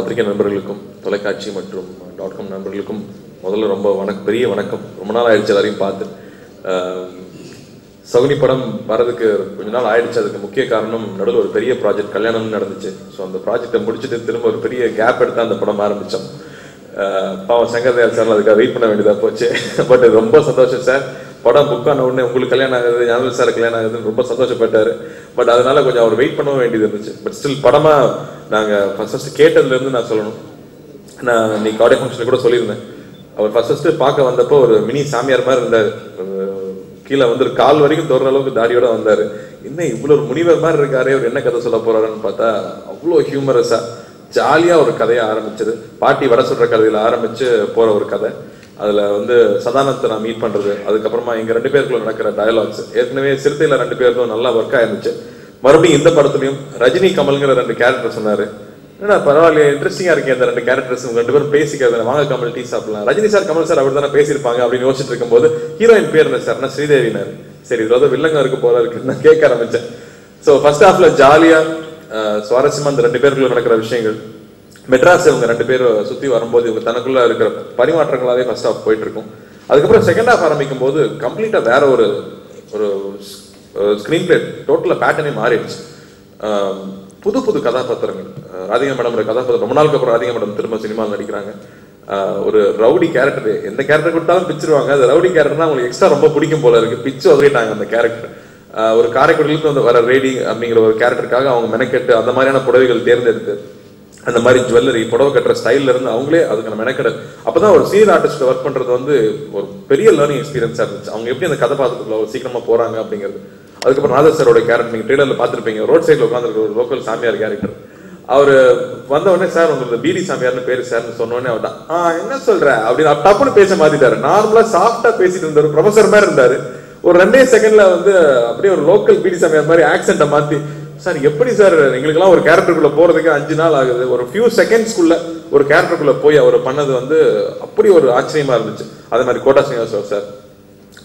பத்திரிகை நண்பர்களுக்கும் தொலைக்காட்சி மற்றும் .com நண்பர்களுக்கும் முதல்ல ரொம்ப பெரிய வணக்கம். ரொம்ப நாள் ஆயிடுச்சு எல்லாரையும் பார்த்து. சகுனி படம் வரதுக்கு கொஞ்ச நாள் ஆயிடுச்சு. அதுக்கு முக்கிய காரணம் நடுவில் ஒரு பெரிய ப்ராஜெக்ட் கல்யாணம்னு நடந்துச்சு. ஸோ அந்த ப்ராஜெக்டை முடிச்சுட்டு திரும்ப ஒரு பெரிய கேப் எடுத்து அந்த படம் ஆரம்பித்தோம். பாவம் சங்கர் தயாள் சார் அதுக்காக வெயிட் பண்ண வேண்டியதாக போச்சு. பட் ரொம்ப சந்தோஷம் சார். படம் புக் ஆன உடனே உங்களுக்கு கல்யாணம் ஆகுது, ஞானவேல் சார் கல்யாணம் ஆகுதுன்னு ரொம்ப சந்தோஷப்பட்டார். பட் அதனால கொஞ்சம் அவர் வெயிட் பண்ணவும் வேண்டியது இருந்துச்சு. பட் ஸ்டில் படமாக நாங்கள் ஃபர்ஸ்ட் கேட்டதுலேருந்து நான் சொல்லணும். நான் இன்னைக்கு ஆடியோ ஃபங்க்ஷனில் கூட சொல்லியிருந்தேன். அவர் ஃபர்ஸ்ட் பார்க்க வந்தப்போ ஒரு மினி சாமியார் மாதிரி இருந்தார். கீழே வந்து ஒரு கால் வரைக்கும் தோற அளவுக்கு தாடியோட வந்தார். இன்னும் இவ்வளோ ஒரு முனிவர் மாதிரி இருக்காரு, அவர் என்ன கதை சொல்ல போறாருன்னு பார்த்தா அவ்வளோ ஹியூமரஸா ஜாலியாக ஒரு கதையை ஆரம்பிச்சது. பாட்டி வட சொல்ற கதையில் ஆரம்பிச்சு போற ஒரு கதை. அதில் வந்து சதானத்தை நான் மீட் பண்ணுறது, அதுக்கப்புறமா எங்கள் 2 பேருக்குள்ள நடக்கிற டயலாக்ஸ், ஏற்கனவே சிறுத்தையில் 2 பேருக்கும் நல்லா ஒர்க் ஆயிருந்துச்சு. மறுபடியும் இந்த படத்துலையும் ரஜினி கமல்ங்கிற 2 கேரக்டர் சொன்னார். ஏன்னா பரவாயில்ல, இன்ட்ரெஸ்டிங்காக இருக்கேன் இந்த 2 கேரக்டர்ஸ், 2 பேரும் பேசிக்கிறது, வாங்க கமல் டீ சாப்பிடலாம். ரஜினி சார் கமல் சார் அப்படி தானே பேசியிருப்பாங்க அப்படின்னு யோசிச்சுட்டு இருக்கும்போது ஹீரோயின் பேர் என்ன சார்னா ஸ்ரீதேவினார். சரி இதுல வந்து வில்லங்க இருக்கு போல இருக்கு நான் கேட்க ஆரம்பிச்சேன். ஸோ ஃபர்ஸ்ட் ஹாஃப்ல ஜாலியாக சுவாரஸ்யமா அந்த 2 பேருக்குள்ள நடக்கிற விஷயங்கள், மெட்ராஸ் இவங்க 2 பேர் சுற்றி வரும்போது இவங்க தனக்குள்ள இருக்கிற பரிமாற்றங்களாவே ஃபர்ஸ்ட் ஹாஃப் போயிட்டு இருக்கும். அதுக்கப்புறம் செகண்ட் ஹாஃப் ஆரம்பிக்கும் போது கம்ப்ளீட்டா வேற ஒரு ஸ்கிரீன் பிளே டோட்டலா பேட்டர்னே மாறிடுச்சு. புது புது கதாபாத்திரங்கள். ராதிகா மேடம் கதாபாத்திரம் ரொம்ப நாளுக்கு அப்புறம் ராதிகா மேடம் திரும்ப சினிமாவில் நடிக்கிறாங்க. ஒரு ரவுடி கேரக்டர், எந்த கேரக்டர் கொடுத்தாலும் பிச்சிருவாங்க. அது ரவுடி கேரக்டர்னா உங்களுக்கு எக்ஸ்ட்ரா ரொம்ப பிடிக்கும் போல இருக்கு. பிச்சு உதறிட்டாங்க அந்த கேரக்டர். ஒரு காரைக்குடியிலிருந்து வந்து வர ரேடி அப்படிங்கிற ஒரு கேரக்டருக்காக அவங்க மெனக்கெட்டு அந்த மாதிரியான புடவைகள் தேர்ந்தெடுத்து அந்த மாதிரி ஜுவல்லரி புடவை கட்டுற ஸ்டைல்ல இருந்து அவங்களே அதுக்கான மெனக்கெடல். அப்பதான் ஒரு சீரியல் ஆர்டிஸ்ட் ஒர்க் பண்றது வந்து ஒரு பெரிய லேர்னிங் எக்ஸ்பீரியன்ஸா இருந்துச்சு. அவங்க எப்படி அந்த கதாபாத்திரத்துல சீக்கிரமா போறாங்க அப்படிங்கிறது. அதுக்கப்புறம் நாதர் சாரோட கேரக்டர் நீங்க ட்ரெய்லர்ல பார்த்துருப்பீங்க. ரோட் சைட்ல உட்காந்துருக்க ஒரு லோக்கல் சாமியார் கேரக்டர். அவரு வந்த உடனே சார் உங்களுக்கு பீடி சாமியார்னு பேரு சார்னு சொன்ன உடனே அவர்தான் என்ன சொல்ற அப்படின்னு டப்புன்னு பேச மாத்திட்டாரு. நார்மலா சாஃப்டா பேசிட்டு இருந்தாரு, ப்ரொஃபசர் மாதிரி இருந்தாரு. ஒரு 2 செகண்ட்ல வந்து அப்படியே ஒரு லோக்கல் பீடி சாமியார் மாதிரி ஆக்சென்ட்டை மாத்தி, சார் எப்படி சார் எங்களுக்கெல்லாம் ஒரு கேரக்டருக்குள்ள போறதுக்கு 5 நாள் ஆகுது, ஒரு ஃபியூ செகண்ட்ஸ்குள்ள ஒரு கேரக்டருக்குள்ள போய் அவர் பண்ணது வந்து அப்படி ஒரு ஆச்சரியமா இருந்துச்சு. அதே மாதிரி கோட்டா ஸ்ரீனிவாசன் சார்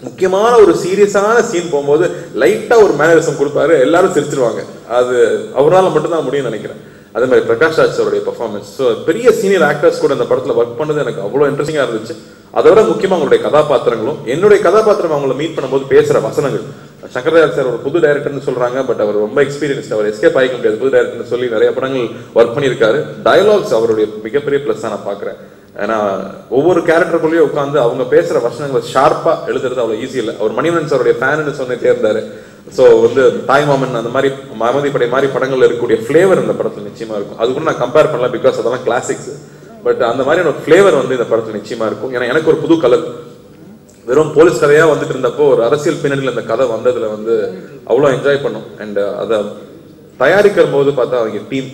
முக்கியமான ஒரு சீரியஸான சீன் போகும்போது லைட்டா ஒரு மேனரிசம் கொடுப்பாரு, எல்லாரும் சிரிச்சிருவாங்க. அது அவரால் மட்டும்தான் முடியும்னு நினைக்கிறேன். அதே மாதிரி பிரகாஷ் ராஜ் சாருடைய பெர்ஃபார்மன்ஸ். ஸோ பெரிய சீனியர் ஆக்டர்ஸ் கூட இந்த படத்துல ஒர்க் பண்ணது எனக்கு அவ்வளோ இன்ட்ரெஸ்டிங்கா இருந்துச்சு. அதோட முக்கியமா அவங்களுடைய கதாபாத்திரங்களும், என்னுடைய கதாபாத்திரம் அவங்கள மீட் பண்ணும்போது பேசுற வசனங்கள். சங்கர் தயாள் சார் ஒரு புது டைரக்டர்னு சொல்றாங்க, பட் அவர் ரொம்ப எக்ஸ்பீரியன்ஸ்ட், அவர் எஸ்கேப் ஆகிக்க முடியாது. புது டைரக்டர்னு சொல்லி நிறைய படங்கள் ஒர்க் பண்ணியிருக்காரு. டயலாக்ஸ் அவருடைய மிகப்பெரிய பிளஸ் நான் பாக்குறேன். ஏன்னா ஒவ்வொரு கேரக்டருக்குள்ளேயே உட்காந்து அவங்க பேசுற வசனங்களை ஷார்ப்பா எழுதுறது அவ்வளவு ஈஸி இல்லை. அவர் மணிவண்ணன் சாருடைய ஃபேன்னு சொன்னே இருந்தாரு. ஸோ வந்து தாய்மாமன் அந்த மாதிரி மமதிப்படை மாதிரி படங்கள் இருக்கக்கூடிய ஃபிளேவர் இந்த படத்துல நிச்சயமா இருக்கும். அது கூட நான் கம்பேர் பண்ணல, பிகாஸ் அதெல்லாம் கிளாசிக்ஸ். பட் அந்த மாதிரியான ஒரு ஃபிளேவர் வந்து இந்த படத்துல நிச்சயமா இருக்கும். ஏன்னா எனக்கு ஒரு புது கலர், வெறும் போலீஸ் கதையா வந்துட்டு இருந்தப்போ ஒரு அரசியல் பின்னணியில் அந்த கதை வந்ததுல வந்து அவ்வளோ என்ஜாய் பண்ணும். அண்ட் அதை தயாரிக்கிற போது பார்த்தா அவங்க டீம்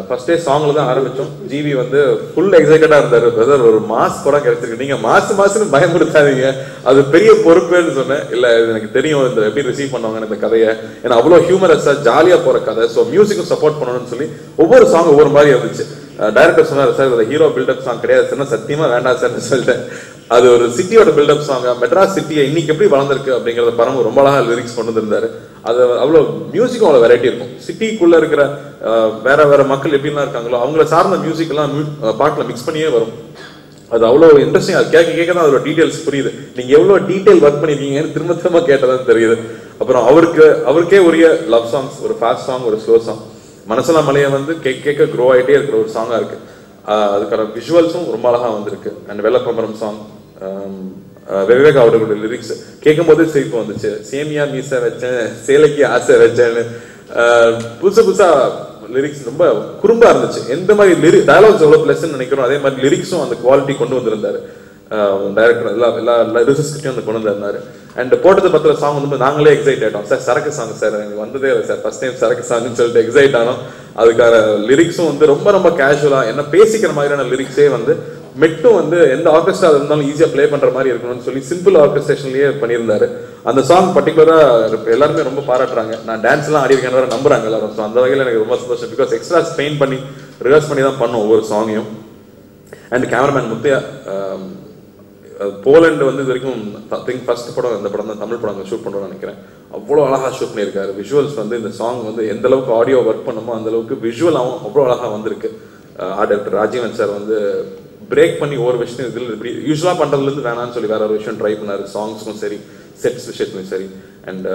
ஃபர்ஸ்டே சாங்ல தான் ஆரம்பிச்சோம். ஜிவி வந்து ஃபுல் எக்ஸைட்டடா இருந்தாரு. பிரதர் ஒரு மாஸ் படம் கிடைச்சிருக்கு, நீங்க மாசுன்னு பயமுடுத்தாதீங்க, அது பெரிய பொறுப்புன்னு சொன்னேன். இல்ல எனக்கு தெரியும் இந்த எப்படி ரிசீவ் பண்ணுவாங்க இந்த கதையை, ஏன்னா அவ்வளோ ஹியூமரஸா ஜாலியா போற கதை. ஸோ மியூசிக்கும் சப்போர்ட் பண்ணணும்னு சொல்லி ஒவ்வொரு சாங் ஒவ்வொரு மாதிரி இருந்துச்சு. டைரக்டர் சொன்னார், சார் இது ஹீரோ பில்டப் சாங் கிடையாது சார், சத்தியமா வேண்டாம் சார்னு சொல்லிட்டேன். அது ஒரு சிட்டியோட பில்டப் சாங். மெட்ராஸ் சிட்டியை இன்னைக்கு எப்படி வளர்ந்துருக்கு அப்படிங்கறத படம் ரொம்ப அழகா லிரிக்ஸ் கொண்டு வந்திருந்தாரு. அது அவ்வளோ மியூசிக்கும் அவ்வளோ வெரைட்டி இருக்கும். சிட்டிக்குள்ள இருக்கிற வேற வேற மக்கள் எப்படிலாம் இருக்காங்களோ அவங்கள சார்ந்த மியூசிக் எல்லாம் பாட்டுல மிக்ஸ் பண்ணியே வரும். அது அவ்வளோ இன்ட்ரெஸ்டிங். அது கேட்க தான் அதோட டீடைல்ஸ் புரியுது. நீங்க எவ்வளவு டீடைல் ஒர்க் பண்ணிருக்கீங்கன்னு திரும்ப கேட்டதான் தெரியுது. அப்புறம் அவருக்கே உரிய லவ் சாங்ஸ், ஒரு ஃபாஸ்ட் சாங், ஒரு ஸ்லோ சாங். மனசெல்லாம் மலையை வந்து கேட்க க்ரோ ஆகிட்டே இருக்கிற ஒரு சாங்கா இருக்கு. அதுக்கான விஷுவல்ஸும் ரொம்ப அழகா வந்திருக்கு. அண்ட் வெள்ளப்பமரம் சாங், விவேக் அவர்களுடைய லிரிக்ஸ் கேட்கும் போதே சிரிப்பு வந்துச்சு. சேமியா மீச வச்சேன், சேலைக்கு ஆசை வச்சேன்னு புதுசா லிரிக்ஸ் ரொம்ப குறும்பா இருந்துச்சு. எந்த மாதிரி டயலாக்ஸ் எவ்வளவு பிளஸ் நினைக்கிறோம், அதே மாதிரி லிரிக்ஸும் அந்த குவாலிட்டி கொண்டு வந்திருந்தாரு டைரக்டர். எல்லா லிரிக்ஸ்கிட்டையும் வந்து கொண்டு வந்திருந்தாரு. அண்ட் போட்டது பத்திர சாங் வந்து நாங்களே எக்ஸைட் ஆயிட்டோம். சார் சரக்கு சாங் சார் எனக்கு வந்ததே இல்லை சார், ஃபர்ஸ்ட் டைம் சரக்கு சாங்னு சொல்லிட்டு எக்ஸைட் ஆனோம். அதுக்கான லிரிக்ஸும் வந்து ரொம்ப கேஷுவலா என்ன பேசிக்கிற மாதிரியான லிரிக்ஸே வந்து மெட்டும் வந்து எந்த ஆர்கெஸ்ட்ரா இருந்தாலும் ஈஸியா பிளே பண்ற மாதிரி இருக்கணும்னு சொல்லி சிம்பிள் ஆர்கெஸ்ட்ரேஷன்லயே பண்ணியிருந்தாரு. அந்த சாங் பர்டிகுலரா எல்லாருமே ரொம்ப பாராட்டுறாங்க. நான் டான்ஸ் எல்லாம் ஆடி இருக்கேன் நம்புறாங்க எல்லாரும். ஸோ அந்த வகையில் எனக்கு ரொம்ப சந்தோஷம். பிகாஸ் எக்ஸ்ட்ரா ஸ்பெயின் பண்ணி ரிஹர்ஸ் பண்ணி தான் பண்ணோம் ஒவ்வொரு சாங்கையும். அண்ட் கேமராமேன் முத்தையா, போலண்ட் வந்து இது வரைக்கும் ஃபர்ஸ்ட் படம் இந்த படம் தான் தமிழ் படம் ஷூட் பண்ணுறோம்னு நினைக்கிறேன். அவ்வளோ அழகா ஷூட் பண்ணியிருக்காரு. விஷுவல்ஸ் வந்து இந்த சாங் வந்து எந்த அளவுக்கு ஆடியோ ஒர்க் பண்ணுமோ அந்த அளவுக்கு விஷுவலாகவும் அவ்வளோ அழகா வந்திருக்கு. ஆர்ட் டைரக்டர் ராஜீவன் சார் வந்து பிரேக் பண்ணி ஒவ்வொரு விஷயம் இதில் இப்படி யூஸ்வலாக பண்ணுறதுலேருந்து வேணான்னு சொல்லி வேற ஒரு விஷயம் ட்ரை பண்ணார். சாங்ஸ்க்கும் சரி, செட்ஸ் விஷயத்துலையும் சரி. And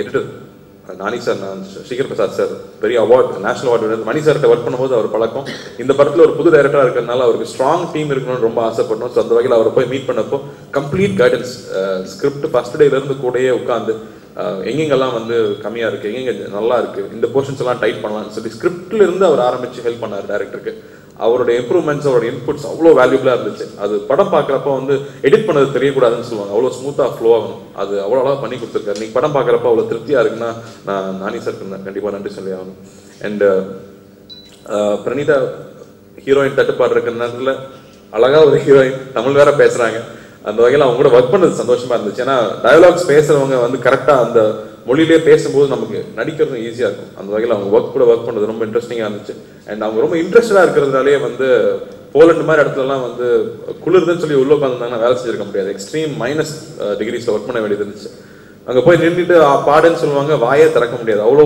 editor Nani sir, Srikar Prasad sir, பெரிய அவார்ட், நேஷனல் அவார்டு மணி சார்கிட்ட ஒர்க் பண்ணும்போது அவர் பழக்கம். இந்த படத்தில் ஒரு புது டைரக்டராக இருக்கிறதுனால அவருக்கு ஸ்ட்ராங் டீம் இருக்கணும்னு ரொம்ப ஆசைப்பட்டோம். ஸோ அந்த வகையில் அவரை போய் மீட் பண்ணப்போ கம்ப்ளீட் கைடன்ஸ், ஸ்கிரிப்ட் ஃபர்ஸ்ட் டேலேருந்து கூடயே உட்காந்து எங்கெங்கெல்லாம் வந்து கம்மியாக இருக்குது, எங்கெங்க நல்லா இருக்குது, இந்த போர்ஷன்ஸ் எல்லாம் டைட் பண்ணலாம்னு சொல்லி ஸ்கிரிப்ட்ல இருந்து அவர் ஆரம்பித்து ஹெல்ப் பண்ணார் டேரக்டருக்கு. அவருடைய இம்ப்ரூவ்மெண்ட்ஸ், அவருடைய இன்புட்ஸ் அவ்வளோ வேல்யூபிளாக இருந்துச்சு. அது படம் பார்க்குறப்ப வந்து எடிட் பண்ணது தெரியக்கூடாதுன்னு சொல்லுவாங்க, அவ்வளோ ஸ்மூத்தாக ஃப்ளோ ஆகணும். அது அவ்வளோ அழகாக பண்ணி கொடுத்துருக்காரு. நீங்கள் படம் பார்க்குறப்ப அவ்வளோ திருப்தியாக இருக்குன்னா நான் நானி சாருக்கு கண்டிப்பாக நன்றி சொல்லி ஆகணும். அண்ட் பிரணீதா ஹீரோயின் தட்டுப்பாடு இருக்கிற நேரத்தில் அழகாக ஒரு ஹீரோயின் தமிழ் வேற பேசுகிறாங்க. அந்த வகையில் அவங்க கூட ஒர்க் பண்ணது சந்தோஷமாக இருந்துச்சு. ஏன்னா டயலாக்ஸ் பேசுகிறவங்க வந்து கரெக்டாக அந்த மொழியிலே பேசும்போது நமக்கு நடிக்கிறது ஈஸியாக இருக்கும். அந்த வகையில் அவங்க ஒர்க் பண்ணது ரொம்ப இன்ட்ரெஸ்டிங்காக இருந்துச்சு. அண்ட் அவங்க ரொம்ப இன்ட்ரெஸ்டடாக இருக்கிறதுனாலே வந்து போலண்ட் மாதிரி இடத்துலலாம் வந்து குளிர்துன்னு சொல்லி உள்ள உட்காந்துருந்தாங்கன்னா வேலை செஞ்சிருக்க முடியாது. எக்ஸ்ட்ரீம் -டிகிரிஸில் ஒர்க் பண்ண வேண்டியது இருந்துச்சு. அங்கே போய் நின்றுட்டு பாடுன்னு சொல்லுவாங்க, வாயே திறக்க முடியாது, அவ்வளோ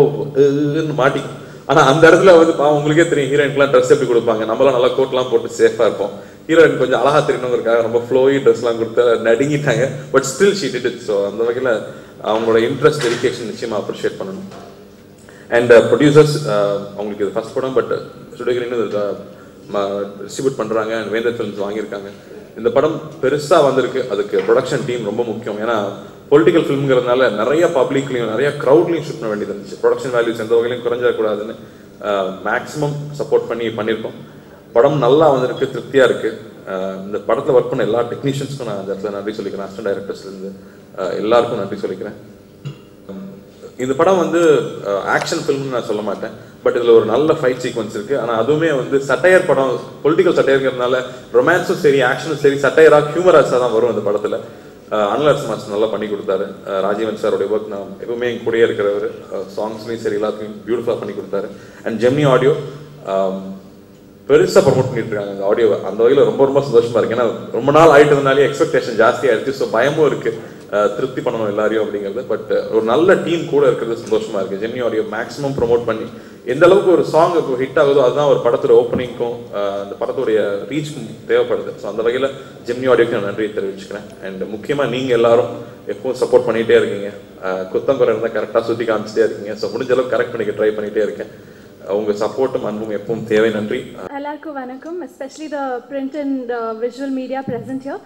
மாட்டிக்கும். ஆனால் அந்த இடத்துல வந்து உங்களுக்கே தெரியும், ஹீரோயின்க்குலாம் ட்ரெஸ் எப்படி கொடுப்பாங்க, நம்மளாம் நல்லா கோட்லாம் போட்டு சேஃபாக இருப்போம். ஹீரோயின் கொஞ்சம் அழகா தெரியணுங்கிறதுக்காக ரொம்ப ஃப்ளோயி ட்ரெஸ்லாம் கொடுத்து நடுங்கிட்டாங்க. But still she did it. So அந்த வகையில் அவங்களோட இன்ட்ரெஸ்ட், டெடிகேஷன் நிச்சயமாக அப்ரிஷியேட் பண்ணணும். அண்ட் ப்ரொடியூசர்ஸ், அவங்களுக்கு இது ஃபர்ஸ்ட் படம், பட் ஸ்டுடியோகிரின்னு டிஸ்ட்ரிபியூட் பண்ணுறாங்க. அண்ட் வேந்தர் ஃபிலிம்ஸ் வாங்கியிருக்காங்க. இந்த படம் பெருசாக வந்திருக்கு, அதுக்கு ப்ரொடக்ஷன் டீம் ரொம்ப முக்கியம். ஏன்னா பொலிட்டிக்கல் ஃபிலிம்ங்கிறதுனால நிறைய பப்ளிக்லையும் நிறைய க்ரௌட்லையும் ஷூட் பண்ண வேண்டியது இருந்துச்சு. ப்ரொடக்ஷன் வேல்யூஸ் எந்த வகையிலையும் குறைஞ்சிடக்கூடாதுன்னு மேக்ஸிமம் சப்போர்ட் பண்ணியிருக்கோம். படம் நல்லா வந்திருக்கு, திருப்தியாக இருக்குது. இந்த படத்தில் ஒர்க் பண்ண எல்லா டெக்னீஷியன்ஸ்க்கும் நான் அந்த இடத்துல நன்றி சொல்லிக்கிறேன். அசிஸ்டன்ட் டைரக்டர்ஸ்லேருந்து எல்லாருக்கும் நன்றி சொல்லிக்கிறேன். இந்த படம் வந்து ஆக்ஷன் ஃபிலிம்னு நான் சொல்ல மாட்டேன், பட் இதில் ஒரு நல்ல ஃபைட் சீக்வன்ஸ் இருக்குது. ஆனால் அதுவுமே வந்து சட்டையர் படம், பொலிட்டிக்கல் சட்டையர்ங்கிறதுனால ரொமான்ஸும் சரி, ஆக்ஷனும் சரி, சட்டையராக ஹியூமராஸாக தான் வரும் இந்த படத்தில். அனலர்ஸ் மாஸ்டர் நல்லா பண்ணி கொடுத்தாரு. ராஜீவன் சாரோடைய ஒர்க் நான் எப்பவுமே என் கூடயே இருக்கிறவர். சாங்ஸ்லையும் சரி எல்லாத்தையும் பியூட்டிஃபுல்லாக பண்ணி கொடுத்தாரு. அண்ட் ஜெமினி ஆடியோ பெருசாக ப்ரமோட் பண்ணிட்டு இருக்காங்க அந்த ஆடியோவை. அந்த வகையில் ரொம்ப ரொம்ப சந்தோஷமா இருக்கு. ஏன்னா ரொம்ப நாள் ஆகிட்டதுனாலே எக்ஸ்பெக்டேஷன் ஜாஸ்தியாகிடுச்சு. ஸோ பயமும் இருக்கு, திருப்தி பண்ணணும் எல்லாரையும் அப்படிங்கிறது. பட் ஒரு நல்ல டீம் கூட இருக்கிறது சந்தோஷமா இருக்கு. ஜெமினி ஆடியோ மேக்ஸிமம் ப்ரமோட் பண்ணி எந்த அளவுக்கு ஒரு சாங் இப்போ ஹிட் ஆகுதோ அதுதான் ஒரு படத்தோட ஓப்பனிங்க்கும் அந்த படத்துடைய ரீச்க்கும் தேவைப்படுது. ஸோ அந்த வகையில் ஜெமினி ஆடியோக்கு நான் நன்றியை தெரிவிச்சுக்கிறேன். அண்ட் முக்கியமாக நீங்கள் எல்லாரும் எப்பவும் சப்போர்ட் பண்ணிகிட்டே இருக்கீங்க. குத்தங்குறை இருந்தால் கரெக்டாக சுற்றி காமிச்சிட்டே இருக்கீங்க. ஸோ முடிஞ்ச அளவுக்கு கரெக்ட் பண்ணிக்க ட்ரை பண்ணிகிட்டே இருக்கேன். உங்க சப்போர்ட்டும் அன்பும் எப்பவும் தேவை. நன்றி. எல்லாருக்கும் வணக்கம். Especially the print and visual media present here.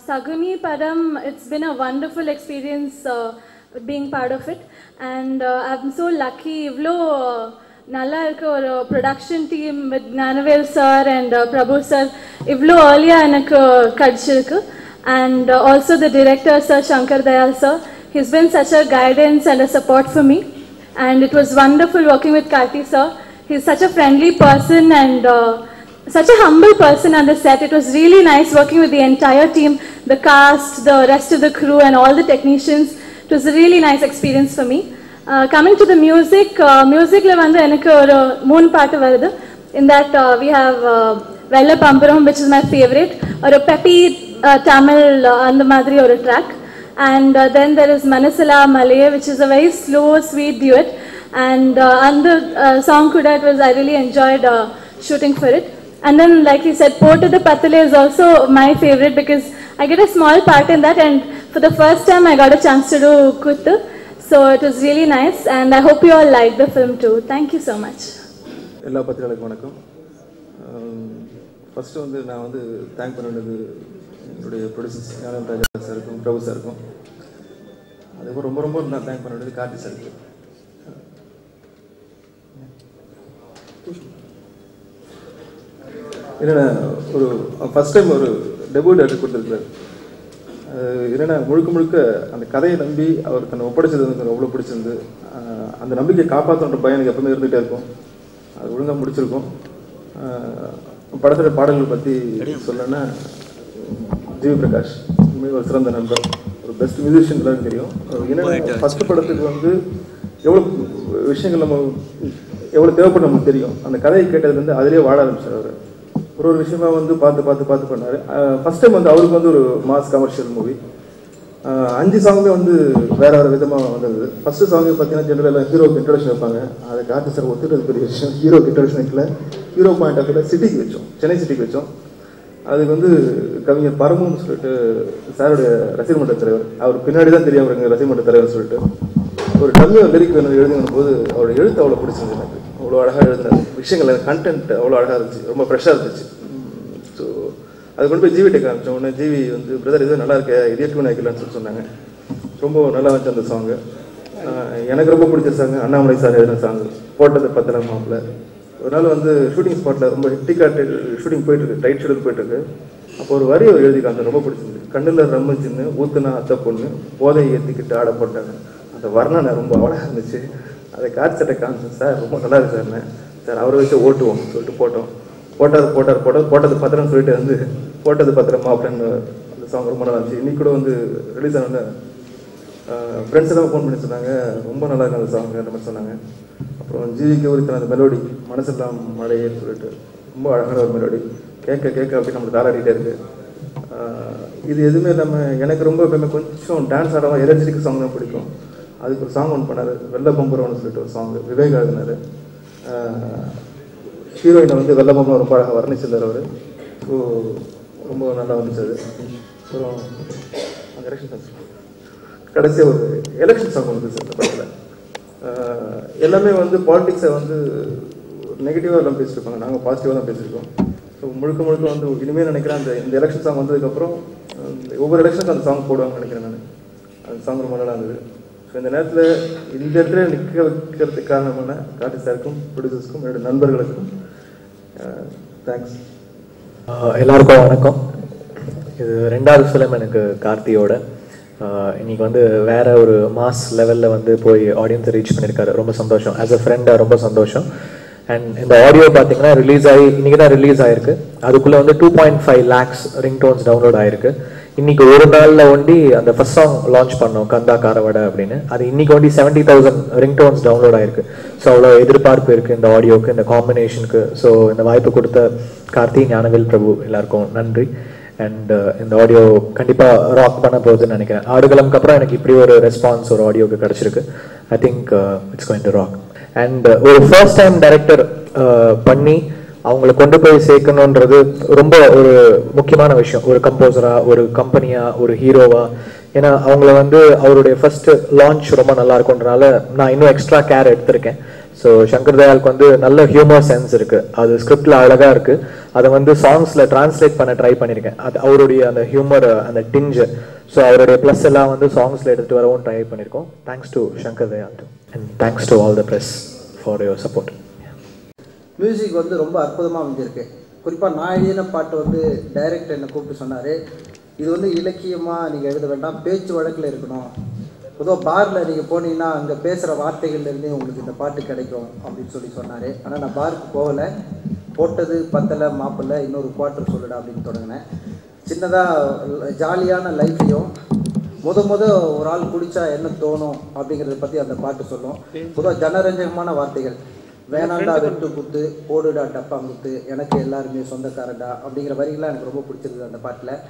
Saguni Padam, it's been a wonderful experience being part of it, and I'm so lucky. Ivlo nalla irukku or production team with Gnanavel sir and Prabhu sir ivlo earlier enakku kadichirukku, and also the director sir Shankar Dayal sir, he's been such a guidance and a support for me. And it was wonderful working with Karthi sir. He's such a friendly person and such a humble person on the set. It was really nice working with the entire team, the cast, the rest of the crew and all the technicians. It was a really nice experience for me. Coming to the music, musicல வந்து எனக்கு ஒரு 3 பாட்டு வருது. In that we have Vella Pampuram, which is my favorite, ஒரு peppy Tamil அந்த மாதிரி ஒரு track. And then there is Manasala Malaya, which is a very slow, sweet duet. And the song Kuda, I really enjoyed shooting for it. And then, like he said, Portu the Patale is also my favorite because I get a small part in that. And for the first time, I got a chance to do Kuttu. So it was really nice. And I hope you all like the film too. Thank you so much. எல்லா பத்திரிகையாளர்களுக்கும் வணக்கம். First வந்து நான் வந்து thank பண்ணுறது என்னுடைய producers ஞானம் ராஜா சாருக்கும் பிரபு சாருக்கும். அதுக்கப்புறம் ரொம்ப ரொம்ப நான் தேங்க் பண்ணுறது கார்த்தி சாருக்கு. என்னென்னா ஒரு ஃபஸ்ட் டைம் ஒரு டெபியூட் எடுத்து கொடுத்துருக்குறாரு. என்னென்னா முழுக்க முழுக்க அந்த கதையை நம்பி அவர் தன்னை ஒப்படைச்சது எனக்கு அவ்வளோ பிடிச்சிருந்து. அந்த நம்பிக்கையை காப்பாற்றன்ற பயம் எனக்கு எப்பவுமே இருந்துகிட்டே இருக்கும். அது ஒழுங்காக முடிச்சிருக்கோம். படத்தோட பாடல்கள் பற்றி சொல்லணுன்னா ஜிவி பிரகாஷ் உண்மையாக ஒரு சிறந்த நண்பர், ஒரு பெஸ்ட் மியூசிஷியன் எல்லாரும் தெரியும். ஏன்னா ஃபஸ்ட்டு படத்துக்கு வந்து எவ்வளோ விஷயங்கள் நம்ம எவ்வளோ தேவைப்படும் நமக்கு தெரியும். அந்த கதையை கேட்டதுலேருந்து அதிலே வாழ ஆரம்பிச்சார் அவர். ஒரு விஷயமா வந்து பார்த்து பண்ணார். ஃபஸ்ட் டைம் வந்து அவருக்கு வந்து ஒரு மாஸ் கமர்ஷியல் மூவி. 5 சாங்குமே வந்து வேற வேறு விதமாக வந்தது. ஃபஸ்ட்டு சாங்கு பார்த்தீங்கன்னா ஜென்ரலாக ஹீரோக்கு இன்ட்ரடக்ஷன் வைப்பாங்க. அதை கார்த்தி சார் ஒத்துக்கிறது பெரிய விஷயம். ஹீரோக்கு இன்ட்ரடக்ஷன் வைக்கல, ஹீரோ பாயிண்ட் ஆஃப் வியூவில் சிட்டிக்கு வச்சோம், சென்னை சிட்டிக்கு வச்சோம். அதுக்கு வந்து கவிஞர் பரமுன்னு சொல்லிட்டு சாருடைய ரசிகர் மன்ற தலைவர், அவர் பின்னாடி தான் தெரியும் அவருங்க ரசிகர் மன்ற தலைவர் சொல்லிட்டு ஒரு டம்மி லிரிக் எழுதுங்கிற போது அவரோட எழுத்து அவ்வளோ பிடிச்சிருந்துச்சு எனக்கு. அவ்வளோ அழகாக எழுதின விஷயங்கள், கண்டென்ட் அவ்வளோ அழகாக இருந்துச்சு, ரொம்ப ஃப்ரெஷ்ஷாக இருந்துச்சு. ஸோ அது கொண்டு போய் ஜிவிட்டை காமிச்சோம். உடனே ஜிவி வந்து பிரதர் இது நல்லா இருக்கே, இதே டியூன் ஆகிக்கலான்னு சொல்லி சொன்னாங்க. ரொம்ப நல்லா வந்துச்சு அந்த சாங்கு. எனக்கு ரொம்ப பிடிச்ச சாங்கு அண்ணாமலை சார் எழுதின சாங்கு போட்டது 10 மாப்பிள்ள. ஒரு நாள் வந்து ஷூட்டிங் ஸ்பாட்டில் ரொம்ப ஹிட்டிக்காட்டு ஷூட்டிங் போயிட்டுருக்கு, டைட் ஷெடியூல் போயிட்டுருக்கு. அப்போ ஒரு வரி அவர் எழுதி காமிச்சு ரொம்ப பிடிச்சிருந்து. கண்ணில் ரம்மிச்சின்னு ஊத்துனா அத்தை பொண்ணு போதையை ஏற்றிக்கிட்டு ஆட போட்டாங்க. அந்த வர்ணனை ரொம்ப அழகாக இருந்துச்சு. அதை காற்று சட்டை காமிச்சேன் சார், ரொம்ப நல்லா இருக்கு சார்ண்ணே. சார் அவரை வச்சு ஓட்டுவோம் சொல்லிட்டு போட்டோம். போட்டது 10 சொல்லிட்டு வந்து போட்டது 10 மாப்பிள்ளன்னு அந்த சாங் ரொம்ப நல்லா இருந்துச்சு. இன்னைக்கு கூட வந்து ரிலீஸ் ஆன ஃப்ரெண்ட்ஸ் எல்லாம் ஃபோன் பண்ணி சொன்னாங்க ரொம்ப நல்லா இருக்கு அந்த சாங் அந்த மாதிரி சொன்னாங்க. அப்புறம் ஜிவிக்கு ஒருத்தர் அந்த மெலோடி மனசெல்லாம் மழையேன்னு சொல்லிட்டு ரொம்ப அழகான ஒரு மெலோடி, கேட்க கேட்க அப்படி நம்மளுக்கு தாளாடிட்டே இருக்கு. இது எதுவுமே இல்லாமல் எனக்கு ரொம்ப எப்பவுமே கொஞ்சம் டான்ஸ் ஆடவும் எனர்ஜெட்டிக் சாங் தான் பிடிக்கும். அதுக்கு ஒரு சாங் ஒன்று பண்ணார், வெள்ளை பொம்புறோன்னு சொல்லிட்டு ஒரு சாங் விவேக் எழுதினார். ஹீரோயினை வந்து வெள்ளை பொம்புறம் ரொம்ப அழகாக வர்ணிச்சிருந்தார் அவர். ஸோ ரொம்ப நல்லா வந்துச்சு அது. அப்புறம் அந்த எலெக்ஷன் சாங் கடைசியாக ஒரு எலெக்ஷன் சாங் வந்துச்சு அந்த படத்தில். எல்லாமே வந்து பாலிடிக்ஸை வந்து நெகட்டிவாக எல்லாம் பேசியிருப்பாங்க, நாங்கள் பாசிட்டிவாக தான் பேசியிருக்கோம். ஸோ முழுக்க வந்து இனிமேல் நினைக்கிறேன் இந்த எலெக்ஷன் சாங் வந்ததுக்கப்புறம் ஒவ்வொரு எலெக்ஷனுக்கும் அந்த சாங் போடுவாங்கன்னு நினைக்கிறேன் நான். அந்த சாங் ரொம்ப நல்லா இருந்தது. ஸோ இந்த நேரத்தில் இந்த இடத்துல நிற்க வைக்கிறதுக்கு காரணமான கார்த்தி சாருக்கும் ப்ரொடியூசர்ஸ்க்கும் என்னுடைய நண்பர்களுக்கும் தேங்க்ஸ். எல்லாருக்கும் வணக்கம். இது 2வது ஃபிலிம் எனக்கு கார்த்தியோட. இன்னைக்கு வந்து வேற ஒரு மாஸ் லெவலில் வந்து போய் ஆடியன்ஸை ரீச் பண்ணியிருக்காரு, ரொம்ப சந்தோஷம். ஆஸ் அ ஃப்ரெண்டாக ரொம்ப சந்தோஷம். அண்ட் இந்த ஆடியோ பார்த்தீங்கன்னா ரிலீஸ் ஆகி இன்னைக்கு தான் ரிலீஸ் ஆயிருக்கு. அதுக்குள்ளே வந்து 2.5 lakhs ரிங்டோன்ஸ் டவுன்லோட் ஆயிருக்கு. இன்னைக்கு ஒரு நாளில் ஒண்டி அந்த ஃபர்ஸ்ட் சாங் லான்ச் பண்ணோம் கந்தா காரவடை அப்படின்னு. அது இன்னைக்கு ஒண்டி 70,000 ரிங்டோன்ஸ் டவுன்லோட் ஆயிருக்கு. ஸோ அவ்வளோ எதிர்பார்ப்பு இருக்குது இந்த ஆடியோக்கு, இந்த காம்பினேஷனுக்கு. ஸோ இந்த வாய்ப்பு கொடுத்த கார்த்தி, ஞானவேல், பிரபு எல்லாருக்கும் நன்றி. அண்ட் இந்த ஆடியோ கண்டிப்பாக ராக் பண்ண போகுதுன்னு நினைக்கிறேன். ஆடுகளம்க்கு அப்புறம் எனக்கு இப்படி ஒரு ரெஸ்பான்ஸ் ஒரு ஆடியோக்கு கிடச்சிருக்கு. I think it's going to rock. And ஒரு ஃபர்ஸ்ட் டைம் டைரக்டர் பண்ணி அவங்கள கொண்டு போய் சேர்க்கணுன்றது ரொம்ப ஒரு முக்கியமான விஷயம். ஒரு கம்போசரா, ஒரு கம்பெனியா, ஒரு ஹீரோவா. ஏன்னா அவங்கள வந்து அவருடைய ஃபர்ஸ்ட் லான்ச் ரொம்ப நல்லா இருக்கும்ன்றனால நான் இன்னும் எக்ஸ்ட்ரா கேர் எடுத்திருக்கேன். ஸோ சங்கர் தயாளுக்கு வந்து நல்ல ஹியூமர் சென்ஸ் இருக்கு, அது ஸ்கிரிப்ட்ல அழகா இருக்கு. அதை வந்து சாங்ஸ்ல டிரான்ஸ்லேட் பண்ண ட்ரை பண்ணியிருக்கேன். அது அவருடைய அந்த ஹியூமர், அந்த டிஞ்சு, ஸோ அவருடைய ப்ளஸ் எல்லாம் வந்து சாங்ஸ்ல எடுத்துட்டு வரவும் ட்ரை பண்ணியிருக்கோம். Thanks to Shankar Dayal and thanks to all the press for your support. Music வந்து ரொம்ப அற்புதமாக அமைஞ்சிருக்கு. குறிப்பாக நான் எழுதின பாட்டு வந்து டைரக்டர் என்னை கூப்பிட்டு சொன்னார், இது வந்து இலக்கியமாக நீங்கள் எழுத வேண்டாம், பேச்சு வழக்கில் இருக்கணும். பொதுவாக பாரில் நீங்கள் போனீங்கன்னா அங்கே பேசுகிற வார்த்தைகள்லேருந்தே உங்களுக்கு இந்த பாட்டு கிடைக்கும் அப்படின்னு சொல்லி சொன்னார். ஆனால் நான் பாருக்கு போகலை. போட்டது 10 மாப்பிள்ளை இன்னொரு குவார்ட்டர் சொல்லுடா அப்படின்னு தொடங்கினேன். சின்னதாக ஜாலியான லைஃப்பையும் ஒரு ஆள் குடித்தா என்ன தோணும் அப்படிங்கிறத பற்றி அந்த பாட்டு சொல்லும். பொதுவாக ஜனரஞ்சகமான வார்த்தைகள், வேணாண்டா வெட்டு குத்து, போடுடா டப்பா குத்து, எனக்கு எல்லாருமே சொந்தக்காரண்டா அப்படிங்கிற வரிகள்லாம் எனக்கு ரொம்ப பிடிச்சிருக்குது அந்த பாட்டில்.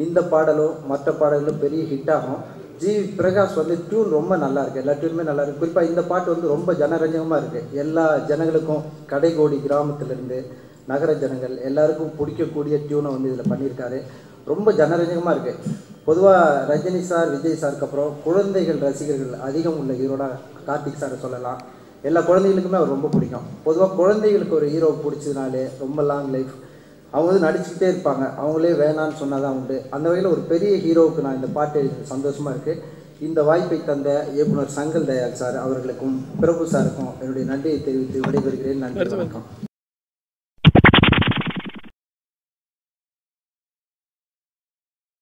இந்த பாடலும் மற்ற பாடல்களும் பெரிய ஹிட் ஆகும். ஜி பிரகாஷ் வந்து டியூன் ரொம்ப நல்லா இருக்குது, எல்லா டியூனுமே நல்லா இருக்குது. குறிப்பாக இந்த பாட்டு வந்து ரொம்ப ஜனரஞ்சகமாக இருக்குது. எல்லா ஜனங்களுக்கும், கடைகோடி கிராமத்திலேருந்து நகர ஜனங்கள் எல்லாருக்கும் பிடிக்கக்கூடிய டியூனை வந்து இதில் பண்ணியிருக்காரு. ரொம்ப ஜனரஞ்சகமாக இருக்குது. பொதுவாக ரஜினி சார், விஜய் சாருக்கு அப்புறம் குழந்தைகள் ரசிகர்கள் அதிகம் உள்ள ஹீரோட கார்த்திக் சாரை சொல்லலாம். எல்லா குழந்தைகளுக்குமே அவர் ரொம்ப பிடிக்கும். பொதுவாக குழந்தைகளுக்கு ஒரு ஹீரோ பிடிச்சதுனாலே ரொம்ப லாங் லைஃப். அவங்க வந்து நடிச்சுக்கிட்டே இருப்பாங்க, அவங்களே வேணான்னு சொன்னாதான் உண்டு. அந்த வகையில் ஒரு பெரிய ஹீரோவுக்கு நான் இந்த பாட்டு சந்தோஷமாக இருக்குது. இந்த வாய்ப்பை தந்த இயக்குனர் சங்கர் தயாள் சார் அவர்களுக்கும் பிரபு சாருக்கும் என்னுடைய நன்றியை தெரிவித்து விடைபெறுகிறேன். நன்றி, வணக்கம்.